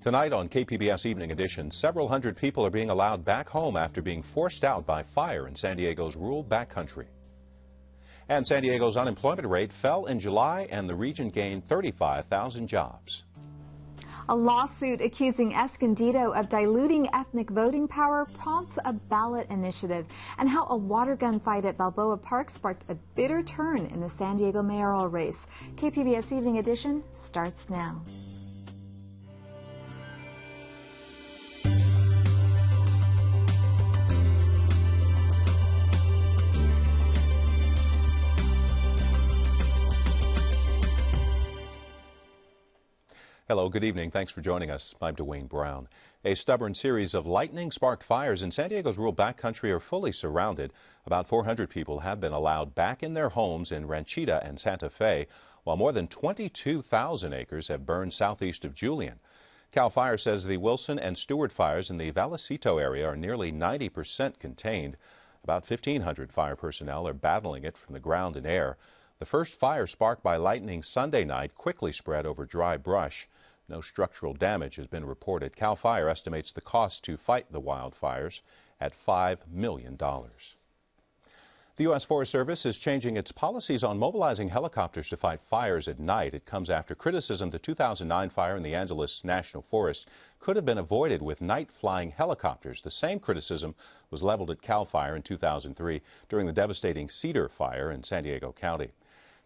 Tonight on KPBS Evening Edition, several hundred people are being allowed back home after being forced out by fire in San Diego's rural backcountry. And San Diego's unemployment rate fell in July and the region gained 35,000 jobs. A lawsuit accusing Escondido of diluting ethnic voting power prompts a ballot initiative, and how a water gun fight at Balboa Park sparked a bitter turn in the San Diego mayoral race. KPBS Evening Edition starts now. Hello, good evening. Thanks for joining us. I'm Dwayne Brown. A stubborn series of lightning-sparked fires in San Diego's rural backcountry are fully surrounded. About 400 people have been allowed back in their homes in Ranchita and Santa Fe, while more than 22,000 acres have burned southeast of Julian. CAL FIRE says the Wilson and Stewart fires in the Vallecito area are nearly 90% contained. About 1,500 fire personnel are battling it from the ground and air. The first fire sparked by lightning Sunday night quickly spread over dry brush. No structural damage has been reported. CAL FIRE estimates the cost to fight the wildfires at $5 million. The U.S. Forest Service is changing its policies on mobilizing helicopters to fight fires at night. It comes after criticism the 2009 fire in the Angeles National Forest could have been avoided with night-flying helicopters. The same criticism was leveled at CAL FIRE in 2003 during the devastating Cedar Fire in San Diego County.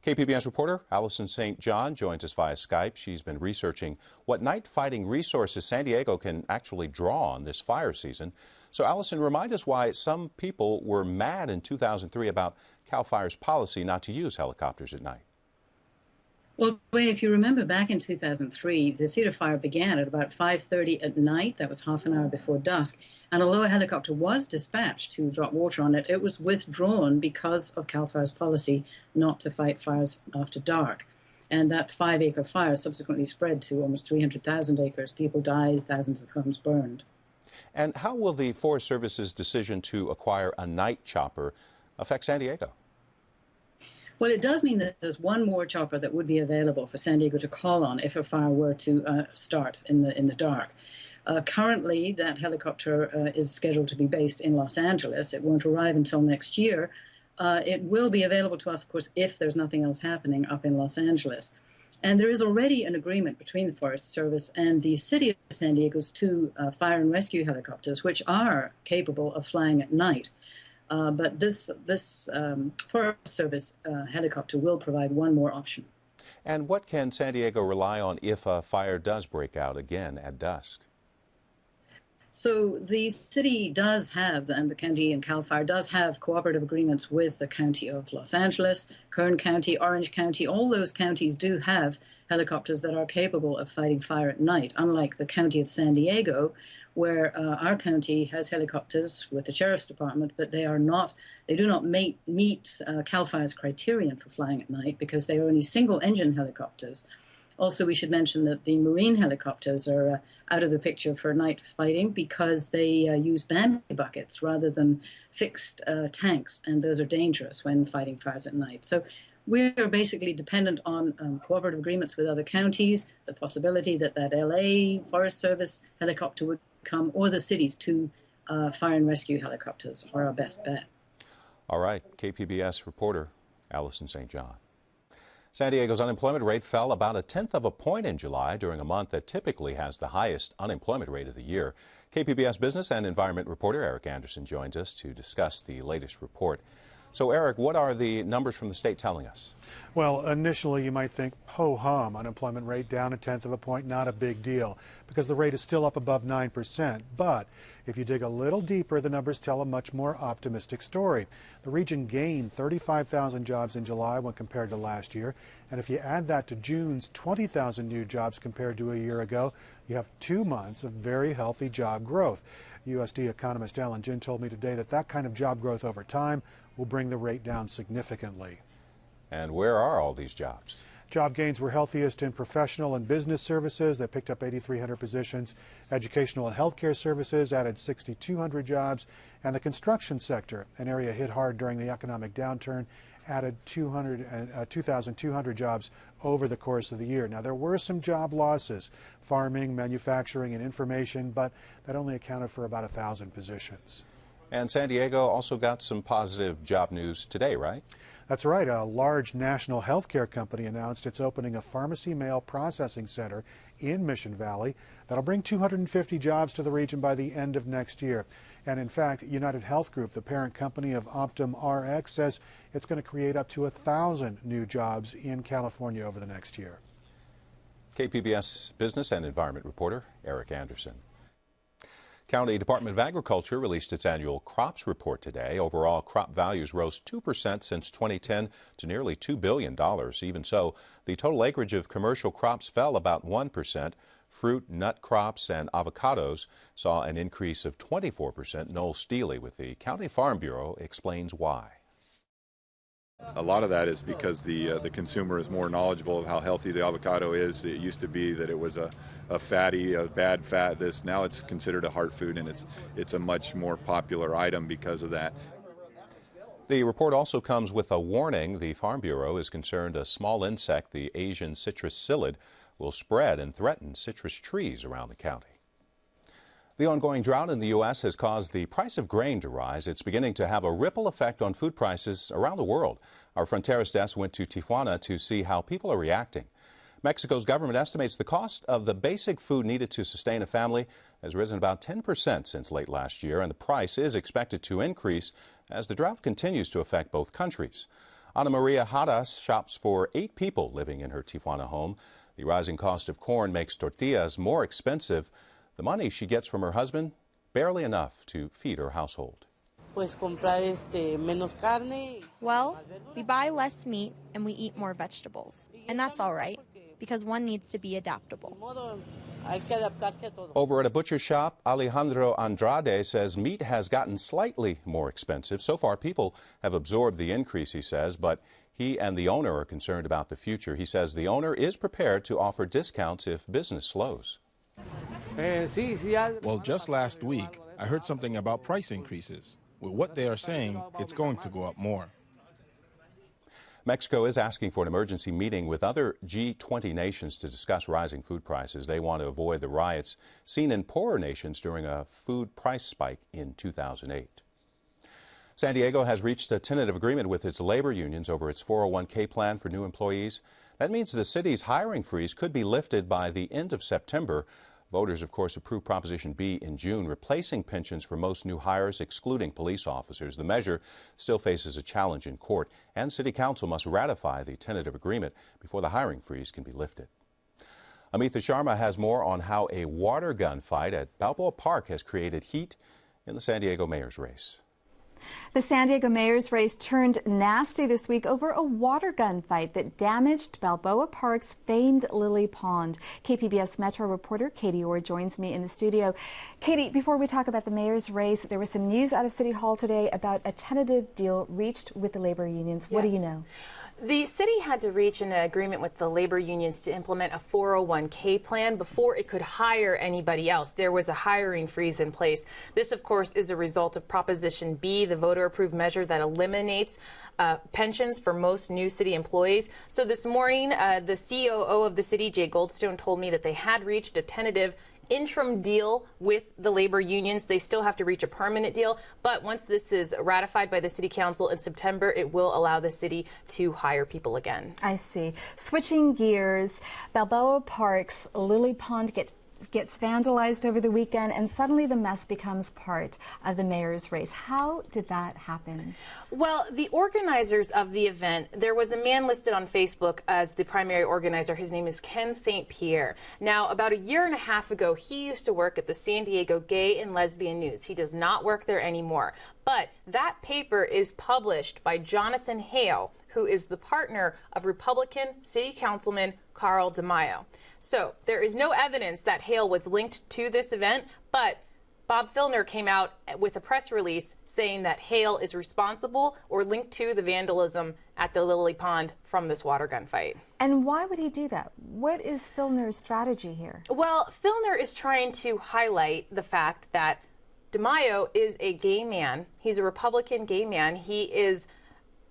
KPBS reporter Allison St. John joins us via Skype. She's been researching what night fighting resources San Diego can actually draw on this fire season. So, Allison, remind us why some people were mad in 2003 about CAL FIRE's policy not to use helicopters at night. Well, if you remember back in 2003, the Cedar Fire began at about 5:30 at night. That was half an hour before dusk. And although a helicopter was dispatched to drop water on it, it was withdrawn because of CAL FIRE's policy not to fight fires after dark. And that 5-acre fire subsequently spread to almost 300,000 acres. People died, thousands of homes burned. And how will the Forest Service's decision to acquire a night chopper affect San Diego? Well, it does mean that there's one more chopper that would be available for San Diego to call on if a fire were to start in the dark. Currently, that helicopter is scheduled to be based in Los Angeles. It won't arrive until next year. It will be available to us, of course, if there's nothing else happening up in Los Angeles. And there is already an agreement between the Forest Service and the City of San Diego's two fire and rescue helicopters, which are capable of flying at night. But this Forest Service helicopter will provide one more option. And what can San Diego rely on if a fire does break out again at dusk? So the city does have, and the county and CAL FIRE does have cooperative agreements with the County of Los Angeles, Kern County, Orange County. All those counties do have helicopters that are capable of fighting fire at night, unlike the County of San Diego, where our county has helicopters with the Sheriff's Department, but they do not meet CAL FIRE's criterion for flying at night because they are only single-engine helicopters. Also, we should mention that the marine helicopters are out of the picture for night fighting because they use Bambi buckets rather than fixed tanks, and those are dangerous when fighting fires at night. So we are basically dependent on cooperative agreements with other counties, the possibility that LA Forest Service helicopter would come, or the city's two fire and rescue helicopters are our best bet. All right, KPBS reporter Allison St. John. San Diego's unemployment rate fell about 1/10 of a point in July during a month that typically has the highest unemployment rate of the year. KPBS business and environment reporter Eric Anderson joins us to discuss the latest report. So, Eric, what are the numbers from the state telling us? Well, initially you might think, ho-hum, unemployment rate down 1/10 of a point, not a big deal, because the rate is still up above 9%. But if you dig a little deeper, the numbers tell a much more optimistic story. The region gained 35,000 jobs in July when compared to last year. And if you add that to June's 20,000 new jobs compared to a year ago, you have 2 months of very healthy job growth. USD economist Alan Ginn told me today that that kind of job growth over time will bring the rate down significantly. And where are all these jobs? Job gains were healthiest in professional and business services. They picked up 8,300 positions. Educational and healthcare services added 6,200 jobs. And the construction sector, an area hit hard during the economic downturn, added 2,200 jobs over the course of the year. Now, there were some job losses, farming, manufacturing, and information, but that only accounted for about 1,000 positions. And San Diego also got some positive job news today, right? That's right. A large national healthcare company announced it's opening a pharmacy mail processing center in Mission Valley that'll bring 250 jobs to the region by the end of next year. And in fact, United Health Group, the parent company of Optum Rx, says it's going to create up to 1,000 new jobs in California over the next year. KPBS business and environment reporter Eric Anderson. County Department of Agriculture released its annual crops report today. Overall, crop values rose 2% since 2010 to nearly $2 billion. Even so, the total acreage of commercial crops fell about 1%. Fruit, nut crops, and avocados saw an increase of 24%. Noel Steely with the County Farm Bureau explains why. A lot of that is because the consumer is more knowledgeable of how healthy the avocado is. It used to be that it was a fatty, a bad fat. Now it's considered a heart food, and it's a much more popular item because of that. The report also comes with a warning. The Farm Bureau is concerned a small insect, the Asian citrus psyllid, will spread and threaten citrus trees around the county. The ongoing drought in the U.S. has caused the price of grain to rise. It's beginning to have a ripple effect on food prices around the world. Our Fronteras desk went to Tijuana to see how people are reacting. Mexico's government estimates the cost of the basic food needed to sustain a family has risen about 10% since late last year, and the price is expected to increase as the drought continues to affect both countries. Ana Maria Hadas shops for 8 people living in her Tijuana home. The rising cost of corn makes tortillas more expensive. The money she gets from her husband, barely enough to feed her household. Well, we buy less meat and we eat more vegetables. And that's all right, because one needs to be adaptable. Over at a butcher shop, Alejandro Andrade says meat has gotten slightly more expensive. So far, people have absorbed the increase, he says, but he and the owner are concerned about the future. He says the owner is prepared to offer discounts if business slows. Well, just last week, I heard something about price increases. With what they are saying, it's going to go up more. Mexico is asking for an emergency meeting with other G20 nations to discuss rising food prices. They want to avoid the riots seen in poorer nations during a food price spike in 2008. San Diego has reached a tentative agreement with its labor unions over its 401k plan for new employees. That means the city's hiring freeze could be lifted by the end of September. Voters, of course, approved Proposition B in June, replacing pensions for most new hires, excluding police officers. The measure still faces a challenge in court, and City Council must ratify the tentative agreement before the hiring freeze can be lifted. Amitha Sharma has more on how a water gun fight at Balboa Park has created heat in the San Diego mayor's race. The San Diego mayor's race turned nasty this week over a water gun fight that damaged Balboa Park's famed Lily Pond. KPBS Metro reporter Katie Orr joins me in the studio. Katie, before we talk about the mayor's race, there was some news out of City Hall today about a tentative deal reached with the labor unions. What do you know? The city had to reach an agreement with the labor unions to implement a 401k plan before it could hire anybody else. There was a hiring freeze in place. This, of course, is a result of Proposition B, the voter-approved measure that eliminates pensions for most new city employees. So this morning, the COO of the city, Jay Goldstone, told me that they had reached a tentative interim deal with the labor unions. They still have to reach a permanent deal, but once this is ratified by the city council in September, it will allow the city to hire people again. I see. Switching gears, Balboa Park's Lily Pond gets vandalized over the weekend, and suddenly the mess becomes part of the mayor's race. How did that happen? Well, the organizers of the event, there was a man listed on Facebook as the primary organizer. His name is Ken St. Pierre. Now, about a year and a half ago, he used to work at the San Diego Gay and Lesbian News. He does not work there anymore. But that paper is published by Jonathan Hale, who is the partner of Republican City Councilman Carl DeMaio. So there is no evidence that Hale was linked to this event, but Bob Filner came out with a press release saying that Hale is responsible or linked to the vandalism at the Lily Pond from this water gun fight. And why would he do that? What is Filner's strategy here? Well, Filner is trying to highlight the fact that DeMaio is a gay man. He's a Republican gay man. He is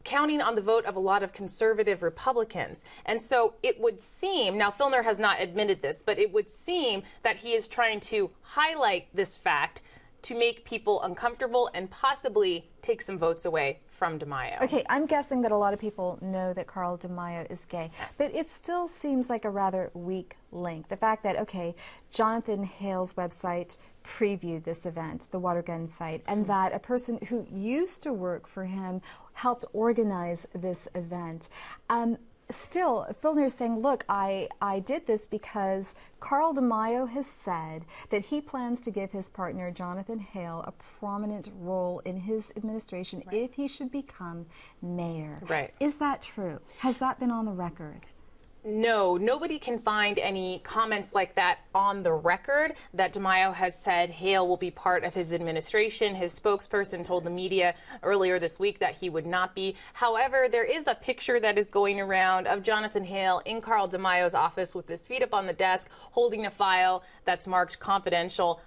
counting on the vote of a lot of conservative Republicans. And so it would seem, now Filner has not admitted this, but it would seem that he is trying to highlight this fact to make people uncomfortable and possibly take some votes away from DeMaio. Okay, I'm guessing that a lot of people know that Carl DeMaio is gay, but it still seems like a rather weak link. The fact that, okay, Jonathan Hale's website previewed this event, the water gun fight, and that a person who used to work for him helped organize this event. Still, Filner is saying, look, I did this because Carl DeMaio has said that he plans to give his partner, Jonathan Hale, a prominent role in his administration if he should become mayor. Right. Is that true? Has that been on the record? No, nobody can find any comments like that on the record that DeMaio has said Hale will be part of his administration. His spokesperson told the media earlier this week that he would not be. However, there is a picture that is going around of Jonathan Hale in Carl DeMaio's office with his feet up on the desk, holding a file that's marked confidential.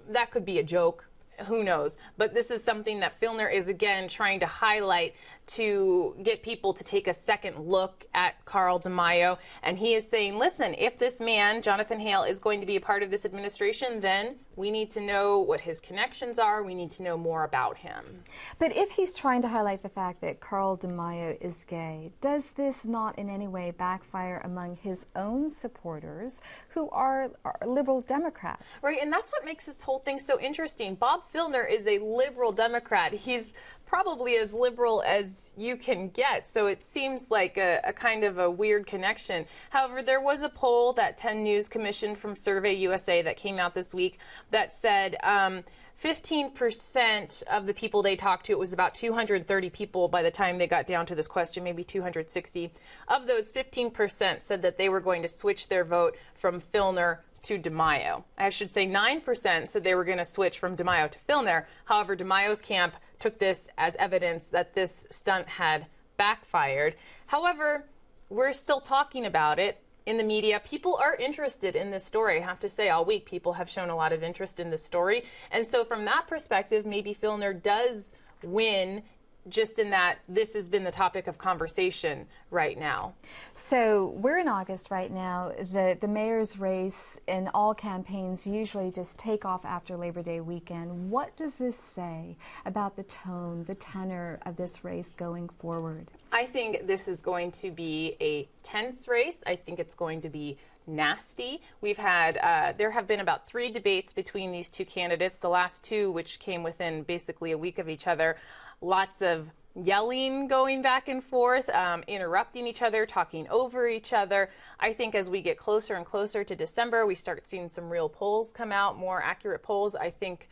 That could be a joke. Who knows? But this is something that Filner is again trying to highlight to get people to take a second look at Carl DeMaio. And he is saying, listen, if this man, Jonathan Hale, is going to be a part of this administration, then we need to know what his connections are. We need to know more about him. But if he's trying to highlight the fact that Carl DeMaio is gay, does this not in any way backfire among his own supporters who are liberal Democrats? Right, and that's what makes this whole thing so interesting. Bob Filner is a liberal Democrat. He's probably as liberal as you can get, so it seems like a kind of a weird connection. However, there was a poll that 10 News commissioned from Survey USA that came out this week that said 15% of the people they talked to, it was about 230 people by the time they got down to this question, maybe 260. Of those, 15% said that they were going to switch their vote from Filner to DeMaio. I should say 9% said they were going to switch from DeMaio to Filner. However, DeMaio's camp took this as evidence that this stunt had backfired. However, we're still talking about it in the media. People are interested in this story. I have to say, all week, people have shown a lot of interest in this story. And so from that perspective, maybe Filner does win, just in that this has been the topic of conversation right now. So we're in August right now. The mayor's race and all campaigns usually just take off after Labor Day weekend. What does this say about the tone, the tenor of this race going forward? I think this is going to be a tense race. I think it's going to be nasty. We've had, there have been about 3 debates between these two candidates, the last 2 which came within basically a week of each other. Lots of yelling going back and forth, interrupting each other, talking over each other. I think as we get closer and closer to December, we start seeing some real polls come out, more accurate polls. I think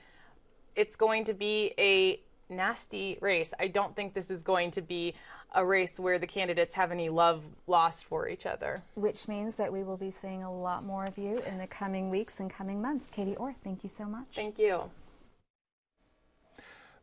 it's going to be a nasty race. I don't think this is going to be a race where the candidates have any love lost for each other. Which means that we will be seeing a lot more of you in the coming weeks and coming months. Katie Orr, thank you so much. Thank you.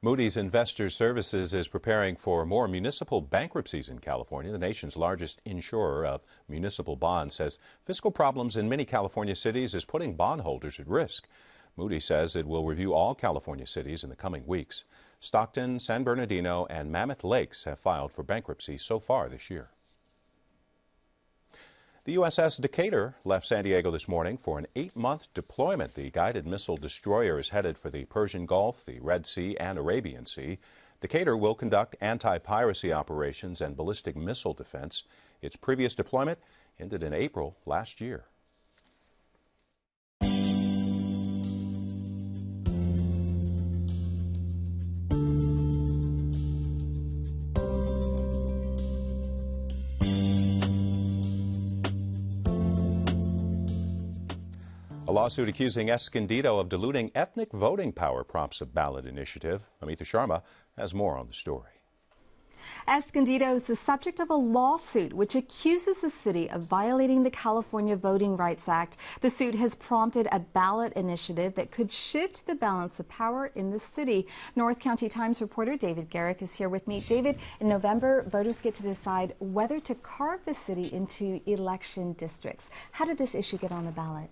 Moody's Investor Services is preparing for more municipal bankruptcies in California. The nation's largest insurer of municipal bonds says fiscal problems in many California cities is putting bondholders at risk. Moody's says it will review all California cities in the coming weeks. Stockton, San Bernardino, and Mammoth Lakes have filed for bankruptcy so far this year. The USS Decatur left San Diego this morning for an 8-month deployment. The guided missile destroyer is headed for the Persian Gulf, the Red Sea, and Arabian Sea. Decatur will conduct anti-piracy operations and ballistic missile defense. Its previous deployment ended in April last year. A lawsuit accusing Escondido of diluting ethnic voting power prompts a ballot initiative. Amita Sharma has more on the story. Escondido is the subject of a lawsuit which accuses the city of violating the California Voting Rights Act. The suit has prompted a ballot initiative that could shift the balance of power in the city. North County Times reporter David Garrick is here with me. David, in November, voters get to decide whether to carve the city into election districts. How did this issue get on the ballot?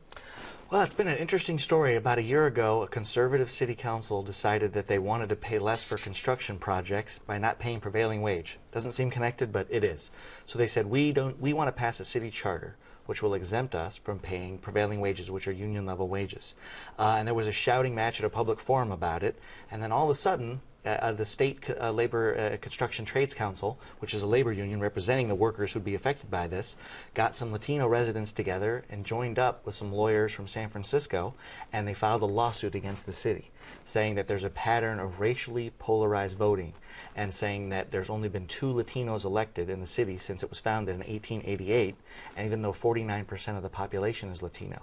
Well, it's been an interesting story. About a year ago, a conservative city council decided that they wanted to pay less for construction projects by not paying prevailing wage. Doesn't seem connected, but it is. So they said, we want to pass a city charter which will exempt us from paying prevailing wages, which are union level wages. And there was a shouting match at a public forum about it, and then all of a sudden, the State Labor Construction Trades Council, which is a labor union representing the workers who'd be affected by this, got some Latino residents together and joined up with some lawyers from San Francisco, and they filed a lawsuit against the city, saying that there's a pattern of racially polarized voting, and saying that there's only been 2 Latinos elected in the city since it was founded in 1888, and even though 49% of the population is Latino.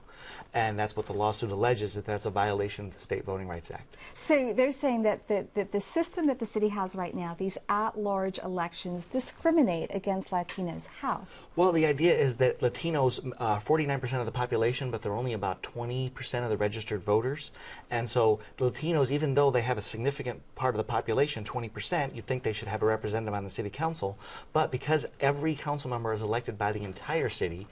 And that's what the lawsuit alleges, that that's a violation of the State Voting Rights Act. So they're saying that the system that the city has right now, these at-large elections, discriminate against Latinos. How? Well, the idea is that Latinos are 49% of the population, but they're only about 20% of the registered voters. And so the Latinos, even though they have a significant part of the population, 20%, you'd think they should have a representative on the city council. But because every council member is elected by the entire city,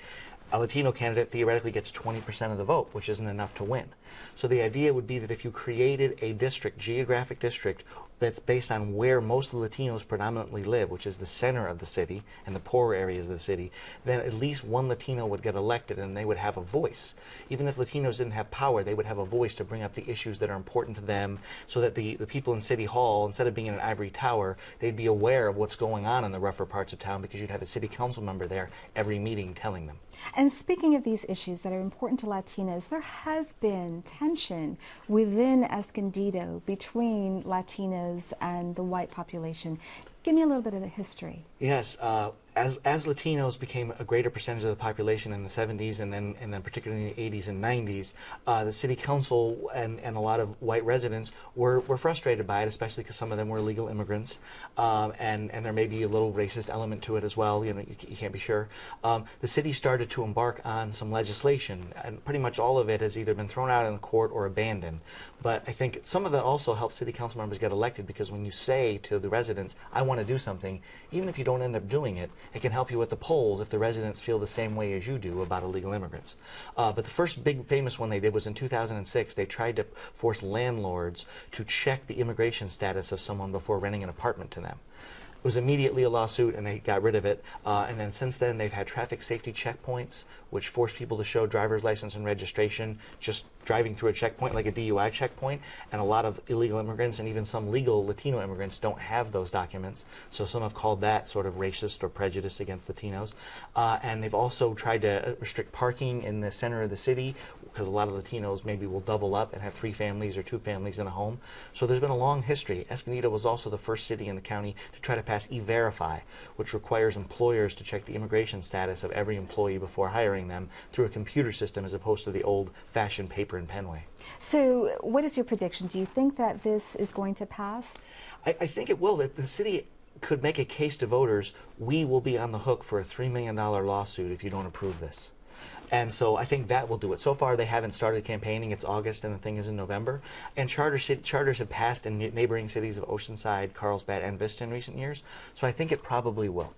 a Latino candidate theoretically gets 20% of the vote, which isn't enough to win. So the idea would be that if you created a district, geographic district, that's based on where most of the Latinos predominantly live, which is the center of the city and the poorer areas of the city, then at least one Latino would get elected and they would have a voice. Even if Latinos didn't have power, they would have a voice to bring up the issues that are important to them, so that the people in City Hall, instead of being in an ivory tower, they'd be aware of what's going on in the rougher parts of town, because you'd have a city council member there every meeting telling them. And speaking of these issues that are important to Latinos, there has been tension within Escondido between Latinos and the white population. Give me a little bit of a history. Yes, as Latinos became a greater percentage of the population in the 70s and then particularly in the 80s and 90s, the city council and a lot of white residents were frustrated by it, especially because some of them were illegal immigrants, and there may be a little racist element to it as well. You know, you can't be sure. The city started to embark on some legislation, and pretty much all of it has either been thrown out in court or abandoned. But I think some of that also helps city council members get elected, because when you say to the residents, I want to do something, even if you don't end up doing it, it can help you with the polls if the residents feel the same way as you do about illegal immigrants. But the first big famous one they did was in 2006. They tried to force landlords to check the immigration status of someone before renting an apartment to them. It was immediately a lawsuit, and they got rid of it. And then since then, they've had traffic safety checkpoints, which force people to show driver's license and registration just driving through a checkpoint, like a DUI checkpoint. And a lot of illegal immigrants and even some legal Latino immigrants don't have those documents. So some have called that sort of racist or prejudiced against Latinos. And they've also tried to restrict parking in the center of the city, because a lot of Latinos maybe will double up and have 3 families or 2 families in a home. So there's been a long history. Escondido was also the first city in the county to try to pass E-Verify, which requires employers to check the immigration status of every employee before hiring them through a computer system, as opposed to the old-fashioned paper and pen way. So what is your prediction? Do you think that this is going to pass? I think it will. That the city could make a case to voters, we will be on the hook for a $3 million lawsuit if you don't approve this. And so I think that will do it. So far, they haven't started campaigning. It's August, and the thing is in November. And charters have passed in neighboring cities of Oceanside, Carlsbad, and Vista in recent years. So I think it probably will.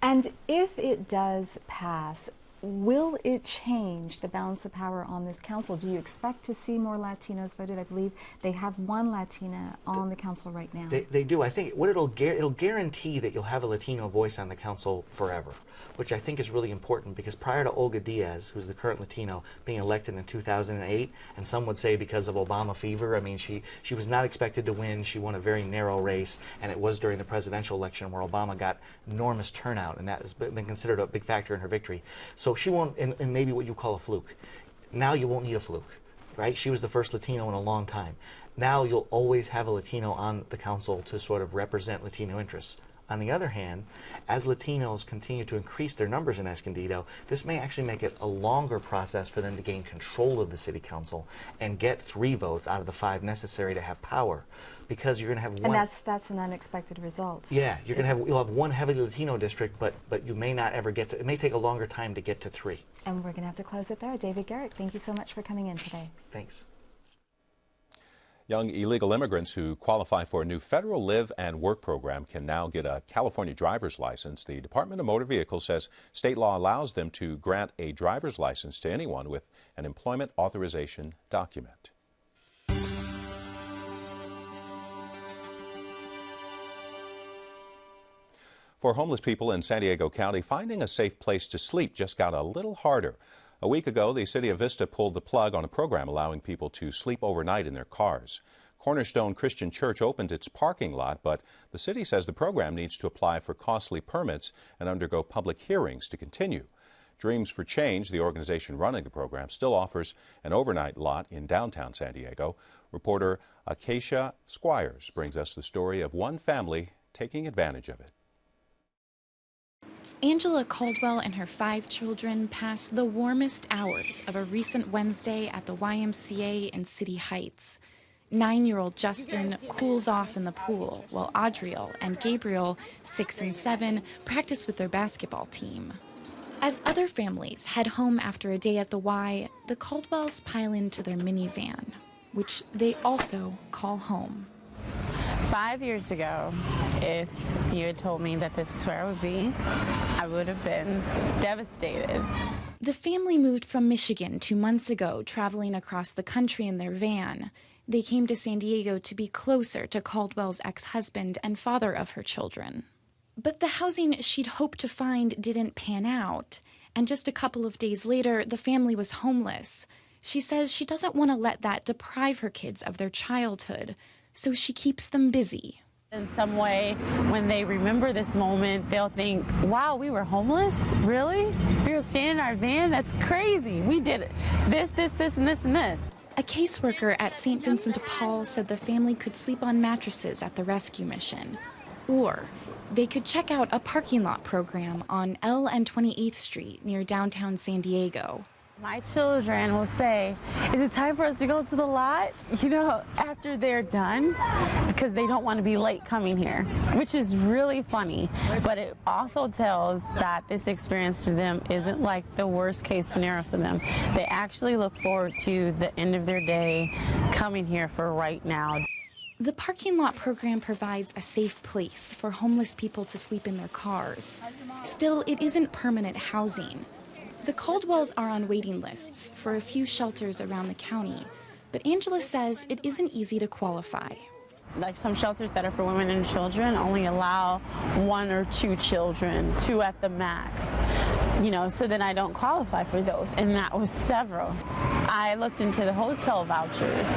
And if it does pass, will it change the balance of power on this council? Do you expect to see more Latinos voted? I believe they have 1 Latina on the council right now. They do. I think what it'll guarantee that you'll have a Latino voice on the council forever, which I think is really important, because prior to Olga Diaz, who's the current Latino, being elected in 2008, and some would say because of Obama fever, I mean, she was not expected to win. She won a very narrow race, and it was during the presidential election where Obama got enormous turnout, and that has been considered a big factor in her victory. So she won't, and maybe what you call a fluke. Now you won't need a fluke, right? She was the first Latino in a long time. Now you'll always have a Latino on the council to sort of represent Latino interests. On the other hand, as Latinos continue to increase their numbers in Escondido, this may actually make it a longer process for them to gain control of the city council and get 3 votes out of the 5 necessary to have power, because you're going to have one. And that's an unexpected result. Yeah, you'll have 1 heavily Latino district, but you may not ever get to. It may take a longer time to get to 3. And we're going to have to close it there. David Garrick, thank you so much for coming in today. Thanks. Young illegal immigrants who qualify for a new federal live and work program can now get a California driver's license. The Department of Motor Vehicles says state law allows them to grant a driver's license to anyone with an employment authorization document. For homeless people in San Diego County, finding a safe place to sleep just got a little harder. A week ago, the city of Vista pulled the plug on a program allowing people to sleep overnight in their cars. Cornerstone Christian Church opened its parking lot, but the city says the program needs to apply for costly permits and undergo public hearings to continue. Dreams for Change, the organization running the program, still offers an overnight lot in downtown San Diego. Reporter Acacia Squires brings us the story of one family taking advantage of it. Angela Caldwell and her 5 children passed the warmest hours of a recent Wednesday at the YMCA in City Heights. 9-year-old Justin cools off in the pool, while Audriel and Gabriel, 6 and 7, practice with their basketball team. As other families head home after a day at the Y, the Caldwells pile into their minivan, which they also call home. 5 years ago, if you had told me that this is where I would be, I would have been devastated. The family moved from Michigan 2 months ago, traveling across the country in their van. They came to San Diego to be closer to Caldwell's ex-husband and father of her children. But the housing she'd hoped to find didn't pan out, and just a couple of days later, the family was homeless. She says she doesn't want to let that deprive her kids of their childhood, so she keeps them busy. In some way, when they remember this moment, they'll think, wow, we were homeless? Really? We were staying in our van? That's crazy. We did this, and this, and this. A caseworker at St. Vincent de Paul said the family could sleep on mattresses at the rescue mission, or they could check out a parking lot program on L and 28th Street near downtown San Diego. My children will say, is it time for us to go to the lot? You know, after they're done, because they don't want to be late coming here, which is really funny. But it also tells that this experience to them isn't like the worst case scenario for them. They actually look forward to the end of their day coming here for right now. The parking lot program provides a safe place for homeless people to sleep in their cars. Still, it isn't permanent housing. The Caldwells are on waiting lists for a few shelters around the county, but Angela says it isn't easy to qualify. Like some shelters that are for women and children only allow 1 or 2 children, 2 at the max. You know, so then I don't qualify for those, and that was several. I looked into the hotel vouchers,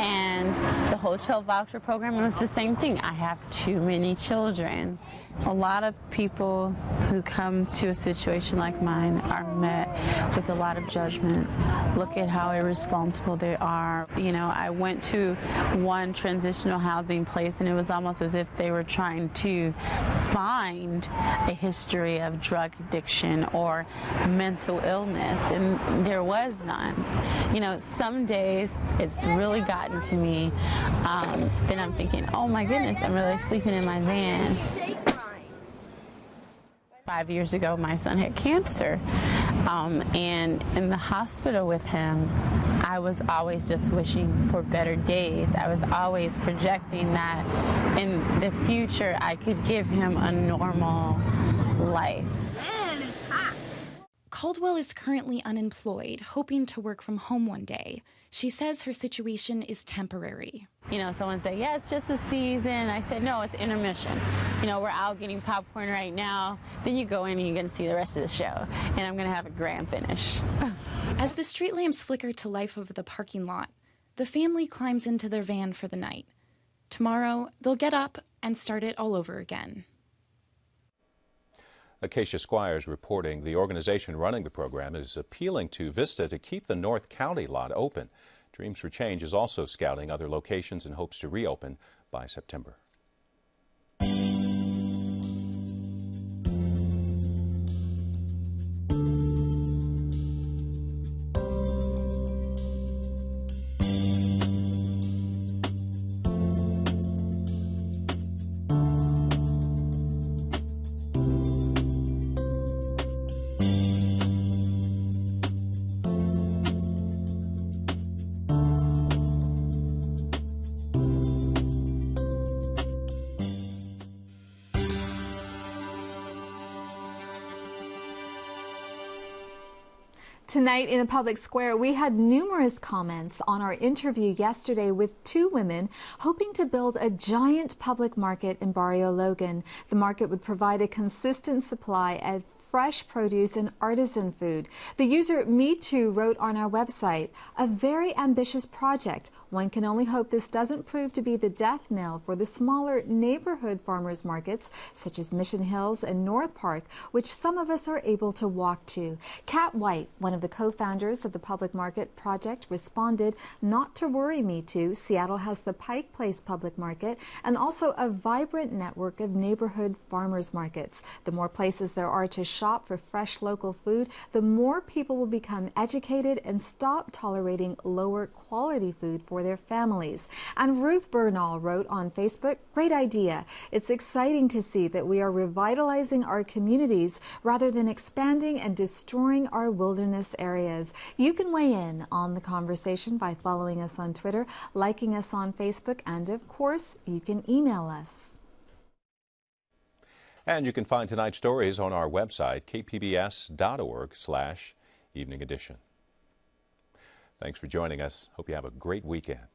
and the hotel voucher program was the same thing. I have too many children. A lot of people who come to a situation like mine are met with a lot of judgment. Look at how irresponsible they are. You know, I went to one transitional housing place, and it was almost as if they were trying to find a history of drug addiction or mental illness, and there was none. You know, some days it's really gotten to me. Then I'm thinking, oh my goodness, I'm really sleeping in my van. 5 years ago, my son had cancer, and in the hospital with him, I was always just wishing for better days. I was always projecting that in the future I could give him a normal life. Caldwell is currently unemployed, hoping to work from home one day. She says her situation is temporary. You know, someone said, yeah, it's just a season. I said, no, it's intermission. You know, we're out getting popcorn right now. Then you go in and you're going to see the rest of the show. And I'm going to have a grand finish. As the street lamps flicker to life over the parking lot, the family climbs into their van for the night. Tomorrow, they'll get up and start it all over again. Acacia Squires reporting the organization running the program is appealing to Vista to keep the North County lot open. Dreams for Change is also scouting other locations and hopes to reopen by September. Tonight in the public square, we had numerous comments on our interview yesterday with two women hoping to build a giant public market in Barrio Logan. The market would provide a consistent supply of fresh produce and artisan food. The user Me Too wrote on our website, "A very ambitious project. One can only hope this doesn't prove to be the death knell for the smaller neighborhood farmers markets such as Mission Hills and North Park, which some of us are able to walk to." Kat White, one of the co-founders of the Public Market Project, responded, "Not to worry, Me Too. Seattle has the Pike Place Public Market and also a vibrant network of neighborhood farmers markets. The more places there are to shop for fresh local food, the more people will become educated and stop tolerating lower quality food for their families." And Ruth Bernal wrote on Facebook, "Great idea. It's exciting to see that we are revitalizing our communities rather than expanding and destroying our wilderness areas." You can weigh in on the conversation by following us on Twitter, liking us on Facebook, and of course, you can email us. And you can find tonight's stories on our website, kpbs.org/evening edition. Thanks for joining us. Hope you have a great weekend.